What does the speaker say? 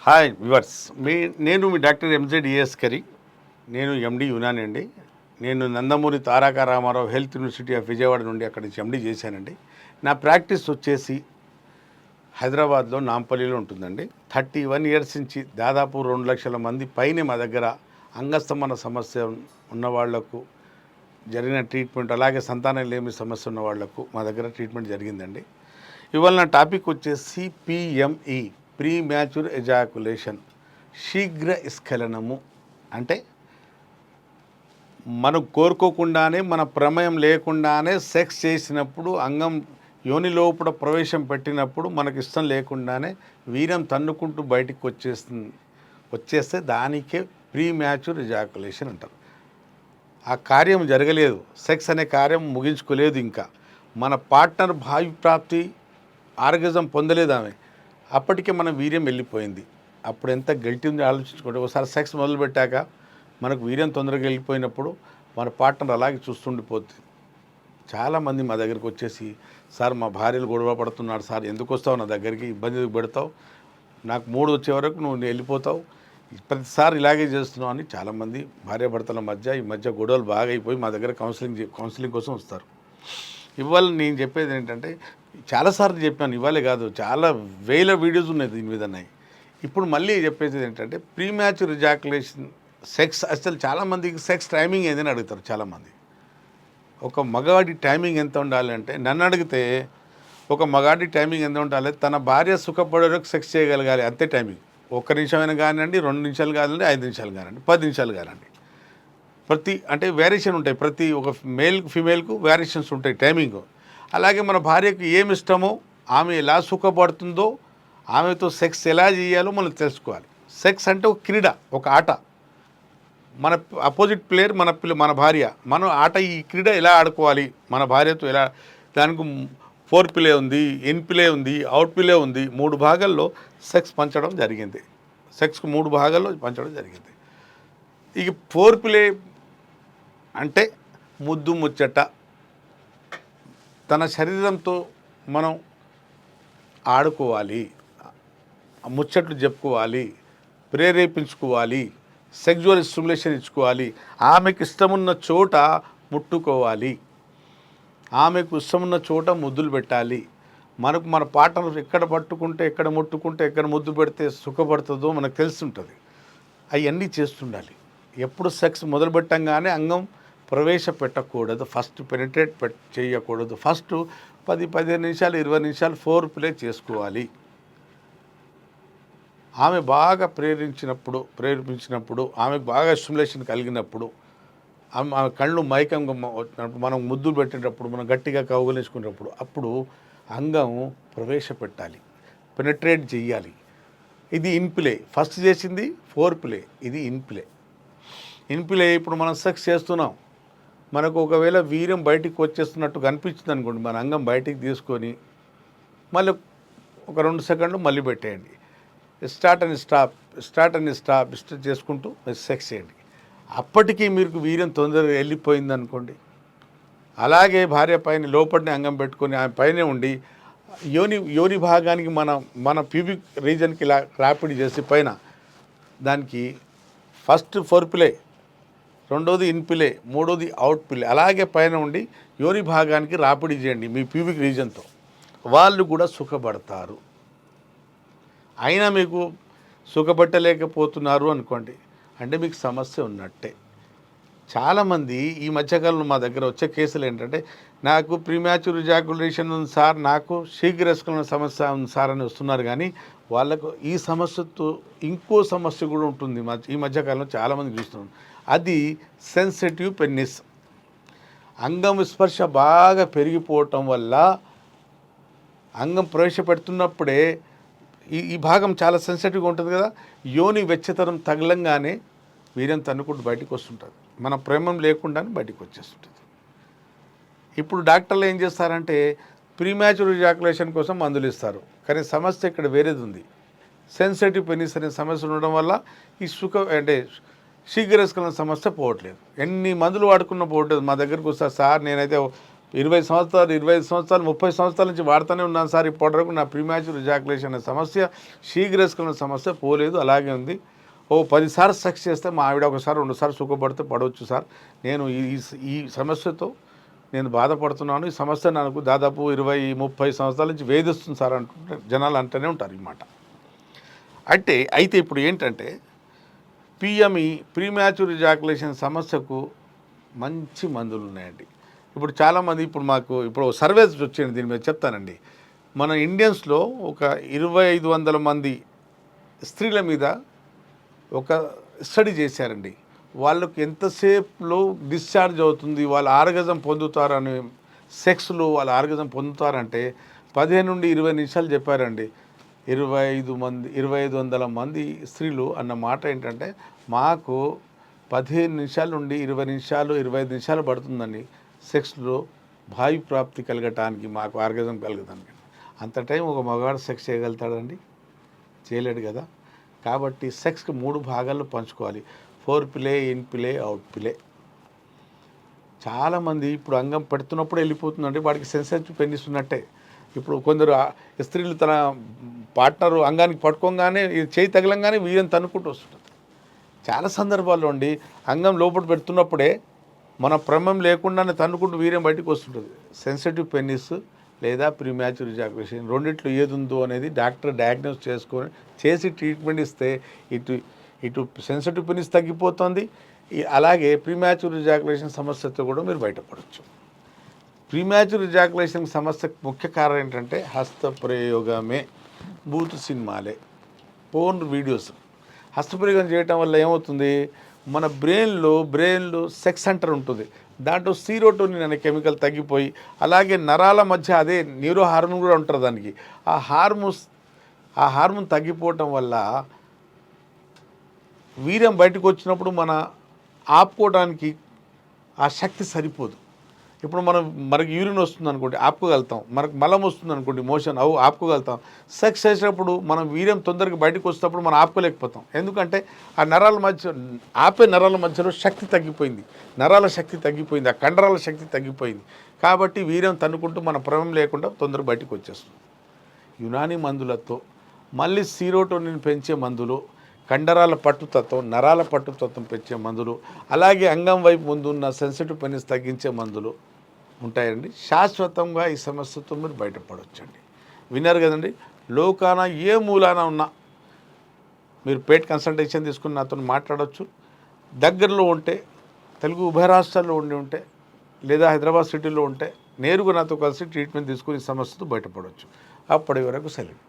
Hi viewers నేను మీ doctor MZ కరి. నేను ఎండి యునాని అండి. నేను Nandamuri Taraka Ramarao health university of Vijayawada నుండి అక్కడి నుంచి ఎండి చేశానండి. నా ప్రాక్టీస్ వచ్చేసి హైదరాబాద్లో నాంపల్లిలో ఉంటుందండి. 31 ఇయర్స్ నుంచి దాదాపు 2 లక్షల మంది పైనే మా దగ్గర అంగస్తంభన సమస్య ఉన్న వాళ్లకు జరిగిన ట్రీట్మెంట్, అలాగే సంతానం లేమి సమస్య ఉన్న వాళ్లకు మా దగ్గర ట్రీట్మెంట్ జరిగిందండి. ఇవాళ నా టాపిక్ వచ్చేసి పిఎంఈ, ప్రీ మ్యాచ్యూర్ ఎజాకులేషన్, శీఘ్ర స్ఖలనము. అంటే మనం కోరుకోకుండానే, మన ప్రమేయం లేకుండానే సెక్స్ చేసినప్పుడు, అంగం యోని లోపల ప్రవేశం పెట్టినప్పుడు మనకు ఇష్టం లేకుండానే వీర్యం తన్నుకుంటూ బయటికి వచ్చేస్తే దానికే ప్రీ మ్యాచ్యూర్ ఎజాకులేషన్ అంటారు. ఆ కార్యం జరగలేదు, సెక్స్ అనే కార్యం ముగించుకోలేదు, ఇంకా మన పార్ట్నర్ భావి ఆర్గజం పొందలేదు ఆమె, అప్పటికే మన వీర్యం వెళ్ళిపోయింది. అప్పుడు ఎంత గిల్టీ ఉంది ఆలోచించుకోండి. ఒకసారి సెక్స్ మొదలుపెట్టాక మనకు వీర్యం తొందరగా వెళ్ళిపోయినప్పుడు మన పార్ట్నర్ అలాగే చూస్తుండిపోతుంది. చాలామంది మా దగ్గరికి వచ్చేసి, సార్ మా భార్యలు గొడవ పడుతున్నారు సార్, ఎందుకు వస్తావు నా దగ్గరికి, ఇబ్బంది పెడతావు, నాకు 3 వచ్చే వరకు నువ్వు వెళ్ళిపోతావు, ప్రతిసారి ఇలాగే చేస్తున్నావు అని చాలామంది భార్యాభర్తల మధ్య ఈ మధ్య గొడవలు బాగా అయిపోయి మా దగ్గర కౌన్సిలింగ్ కోసం వస్తారు. ఇవాళ నేను చెప్పేది ఏంటంటే, చాలాసార్లు చెప్పాను, ఇవాళే కాదు, చాలా వేల వీడియోస్ ఉన్నాయి దీని మీద. ఇప్పుడు మళ్ళీ చెప్పేది ఏంటంటే, ప్రీ మ్యాచ్యూర్ ఎజాకులేషన్ సెక్స్, అసలు చాలామందికి సెక్స్ టైమింగ్ ఏదని అడుగుతారు చాలామంది. ఒక మగవాడి టైమింగ్ ఎంత ఉండాలి అంటే, నన్ను అడిగితే ఒక మగాడి టైమింగ్ ఎంత ఉండాలి, తన భార్య సుఖపడే వరకు సెక్స్ చేయగలగాలి, అంతే టైమింగ్. 1 నిమిషమైనా కానివ్వండి, 2 నిమిషాలు కానివ్వండి, 5 నిమిషాలు కానివ్వండి, 10 నిమిషాలు కానివ్వండి. అంటే వేరియేషన్ ఉంటాయి, ప్రతి ఒక మేల్కు ఫీమేల్కు వేరియేషన్స్ ఉంటాయి టైమింగ్. అలాగే మన భార్యకు ఏమి ఇష్టమో, ఆమె ఎలా సుఖపడుతుందో, ఆమెతో సెక్స్ ఎలా చేయాలో మనం తెలుసుకోవాలి. సెక్స్ అంటే ఒక క్రీడ, ఒక ఆట. మన అపోజిట్ ప్లేయర్ మన భార్య, మనం ఆట, ఈ క్రీడ ఎలా ఆడుకోవాలి, మన భార్యతో ఎలా, దానికి 4 ప్లే ఉంది, ఇన్ ప్లే ఉంది, అవుట్ ప్లే ఉంది. 3 భాగాల్లో సెక్స్ పంచడం జరిగింది. సెక్స్కు 3 భాగాల్లో పంచడం జరిగింది. ఇక 4 ప్లే అంటే ముద్దు ముచ్చట, తన శరీరంతో మనం ఆడుకోవాలి, ముచ్చట్లు చెప్పుకోవాలి, ప్రేరేపించుకోవాలి, సెక్జువల్ స్టిమ్యులేషన్ ఇచ్చుకోవాలి, ఆమెకు ఇష్టమున్న చోట ముట్టుకోవాలి, ఆమెకు ఇష్టమున్న చోట ముద్దులు పెట్టాలి. మన పార్ట్నర్ ఎక్కడ పట్టుకుంటే, ఎక్కడ ముట్టుకుంటే, ఎక్కడ ముద్దు పెడితే సుఖపడుతుందో మనకు తెలిసి ఉంటుంది. అవన్నీ చేస్తుండాలి. ఎప్పుడు సెక్స్ మొదలుపెట్టంగానే అంగం ప్రవేశపెట్టకూడదు, ఫస్ట్ పెనిట్రేట్ చేయకూడదు. ఫస్ట్ 10-15 నిమిషాలు, 20 నిమిషాలు 4 ప్లే చేసుకోవాలి. ఆమె బాగా ప్రేరేపించినప్పుడు, ఆమెకు బాగా స్టిమ్యులేషన్ కలిగినప్పుడు, ఆమె కళ్ళు మైకంగా వచ్చినప్పుడు, మనం ముద్దులు పెట్టేటప్పుడు, మనం గట్టిగా కౌగులించుకునేటప్పుడు, అప్పుడు అంగం ప్రవేశపెట్టాలి, పెనిట్రేట్ చేయాలి. ఇది ఇన్ ప్లే. ఫస్ట్ చేసింది 4 ప్లే, ఇది ఇన్ ప్లే. ఇన్ ప్లే ఇప్పుడు మనం సెక్స్ చేస్తున్నాం, మనకు ఒకవేళ వీర్యం బయటికి వచ్చేస్తున్నట్టు కనిపించింది అనుకోండి, మన అంగం బయటికి తీసుకొని మళ్ళీ ఒక 2 సెకండ్లు మళ్ళీ పెట్టేయండి. స్టార్ట్ అండ్ స్టాప్ చేసుకుంటూ సెక్స్ చేయండి. అప్పటికీ మీకు వీర్యం తొందరగా వెళ్ళిపోయింది అనుకోండి, అలాగే భార్య పైన లోపలిని అంగం పెట్టుకొని ఆమె పైనే ఉండి యోని భాగానికి మన ప్యూబిక్ రీజన్కి ఇలా ర్యాపిడ్ చేసి పైన దానికి ఫస్ట్ 4 ప్లే, రెండోది ఇన్ ప్లే, మూడోది అవుట్ ప్లే, అలాగే పైన ఉండి యోని భాగానికి రాపిడి చేయండి మీ ప్యూబిక్ రీజన్తో. వాళ్ళు కూడా సుఖపడతారు. అయినా మీకు సుఖపట్టలేకపోతున్నారు అనుకోండి, అంటే మీకు సమస్య ఉన్నట్టే. చాలామంది ఈ మధ్యకాలంలో మా దగ్గర వచ్చే కేసులు ఏంటంటే, నాకు ప్రీమ్యాచ్యూర్ ఎజాకులేషన్ ఉంది సార్, నాకు శీఘ్రస్ఖలన సమస్య ఉంది సార్ అని వస్తున్నారు. కానీ వాళ్ళకు ఈ సమస్యతో ఇంకో సమస్య కూడా ఉంటుంది. ఈ మధ్యకాలంలో చాలామంది చూస్తున్నాం, అది సెన్సిటివ్ పెన్నిస్. అంగం స్పర్శ బాగా పెరిగిపోవటం వల్ల అంగం ప్రవేశపెడుతున్నప్పుడే ఈ భాగం చాలా సెన్సిటివ్గా ఉంటుంది కదా, యోని వెచ్చతనం తగలంగానే వీర్యం తన్నుకుంటూ బయటకు వస్తుంటుంది, మన ప్రేమం లేకుండానే బయటకు వచ్చేస్తుంటుంది. ఇప్పుడు డాక్టర్లు ఏం చేస్తారంటే, ప్రీమ్యాచ్యూర్ ఎజాకులేషన్ కోసం మందులు ఇస్తారు. కానీ సమస్య ఇక్కడ వేరేది ఉంది. సెన్సిటివ్ పెనిస్ అనే సమస్య ఉండడం వల్ల ఈ శీఘ్రస్ఖలన సమస్య పోవట్లేదు. ఎన్ని మందులు వాడుకున్న పోవట్లేదు. మా దగ్గరకు వస్తారు, సార్ నేనైతే 20 సంవత్సరాలు 25 సంవత్సరాలు 30 సంవత్సరాల నుంచి వాడుతూనే ఉన్నాను సార్. ఇప్పటి వరకు నా ప్రీమ్యాచ్యూర్ ఎజాకులేషన్ అనే సమస్య, శీఘ్రస్ఖలన సమస్య పోలేదు, అలాగే ఉంది. 10 సార్లు సెక్స్ చేస్తే మా ఆవిడ ఒకసారి 2 సార్లు సుఖపడితే పడవచ్చు సార్. నేను ఈ సమస్యతో నేను బాధపడుతున్నాను. ఈ సమస్య నాకు దాదాపు 20-30 సంవత్సరాల నుంచి వేధిస్తుంది సార్ అంటుంటే జనాలు అంటూనే ఉంటారు ఈ మాట. అయితే ఇప్పుడు ఏంటంటే పిఎంఈ ప్రీమ్యాచ్యూర్ ఎజాకులేషన్ సమస్యకు మంచి మందులు ఉన్నాయండి. ఇప్పుడు చాలామంది ఇప్పుడు సర్వేస్ వచ్చింది, దీని మీద చెప్తానండి. మన ఇండియన్స్లో ఒక 2500 మంది స్త్రీల మీద ఒక స్టడీ చేశారండి. వాళ్ళకి ఎంతసేపులో డిశ్చార్జ్ అవుతుంది, వాళ్ళు ఆర్గజం పొందుతారని, సెక్స్లో వాళ్ళు ఆర్గజం పొందుతారంటే 15 నుండి 20 నిమిషాలు చెప్పారండి. 2500 మంది స్త్రీలు అన్న మాట ఏంటంటే, మాకు 15 నిమిషాల నుండి 20 నిమిషాలు 25 నిమిషాలు పడుతుందండి సెక్స్లో భావి ప్రాప్తి కలగటానికి, మాకు ఆర్గజం కలగటానికి. అంత టైం ఒక మగవాడు సెక్స్ చేయగలుగుతాడండి? చేయలేడు కదా. కాబట్టి సెక్స్కి 3 భాగాల్లో పంచుకోవాలి. Four play, in play, out play. చాలామంది ఇప్పుడు అంగం పెడుతున్నప్పుడు వెళ్ళిపోతుందంటే వాడికి సెన్సిటివ్ పెనిస్ ఉన్నట్టే. ఇప్పుడు కొందరు స్త్రీలు తన పార్ట్నరు అంగానికి పట్టుకోగానే చేయి తగలంగానే వీరం తన్నుకుంటూ వస్తుంటుంది. చాలా సందర్భాల్లో అండి అంగం లోపల పెడుతున్నప్పుడే మన ప్రమేయం లేకుండానే తన్నుకుంటూ వీర్యం బయటకు వస్తుంటుంది. సెన్సిటివ్ పెనిస్ లేదా ప్రీమ్యాచ్యూర్ ఎజాకులేషన్ రెండిట్లో ఏది ఉందో అనేది డాక్టర్ డయాగ్నోస్ చేసి ట్రీట్మెంట్ ఇస్తే ఇటు సెన్సిటివ్ పెనిస్ తగ్గిపోతుంది, అలాగే ప్రీమ్యాచ్యూర్ ఎజాకులేషన్ సమస్యతో కూడా మీరు బయటపడవచ్చు. ప్రీమ్యాచ్యూర్ ఎజాకులేషన్ సమస్యకు ముఖ్య కారణం ఏంటంటే హస్తప్రయోగమే, బూతు సినిమాలే, పోర్న్ వీడియోస్. హస్తప్రయోగం చేయటం వల్ల ఏమవుతుంది, మన బ్రెయిన్లో సెక్స్ సెంటర్ ఉంటుంది, దాంట్లో సీరోటోనిన్ అనే కెమికల్ తగ్గిపోయి, అలాగే నరాల మధ్య అదే న్యూరో హార్మోన్ కూడా ఉంటుంది దానికి. ఆ హార్మోన్ తగ్గిపోవటం వల్ల వీర్యం బయటకు వచ్చినప్పుడు ఆపుకోవడానికి ఆ శక్తి సరిపోదు. ఇప్పుడు మనకి యూరిన్ వస్తుంది అనుకోండి, ఆపుకోగలుగుతాం. మనకు మలం వస్తుంది అనుకోండి, మోషన్ ఆపుకోగలుగుతాం. సెక్స్ చేసేటప్పుడు మనం వీర్యం తొందరగా బయటకు వచ్చినప్పుడు మనం ఆపుకోలేకపోతాం. ఎందుకంటే ఆ నరాల మధ్యలో శక్తి తగ్గిపోయింది, నరాల శక్తి తగ్గిపోయింది, ఆ కండరాల శక్తి తగ్గిపోయింది. కాబట్టి వీర్యం తన్నుకుంటూ మన ప్రమేయం లేకుండా తొందరగా బయటకు వచ్చేస్తుంది. యునాని మందులతో మళ్ళీ సీరోటోనిన్ పెంచే మందులు, కండరాల పట్టుతత్వం, నరాల పట్టుతత్వం పెంచే మందులు, అలాగే అంగం వైపు ముందున్న సెన్సిటివ్ పెనిస్ తగ్గించే మందులు ఉంటాయండి. శాశ్వతంగా ఈ సమస్యతో మీరు బయటపడవచ్చండి. విన్నారు కదండి. లోకాన ఏ మూలాన ఉన్నా మీరు పేట్ కన్సల్టేషన్ తీసుకుని నాతో మాట్లాడవచ్చు. దగ్గరలో ఉంటే, తెలుగు ఉభయ రాష్ట్రాల్లో ఉంటే, లేదా హైదరాబాద్ సిటీలో ఉంటే నేరుగా నాతో కలిసి ట్రీట్మెంట్ తీసుకుని ఈ సమస్యతో బయటపడవచ్చు. అప్పటి వరకు సెలవు.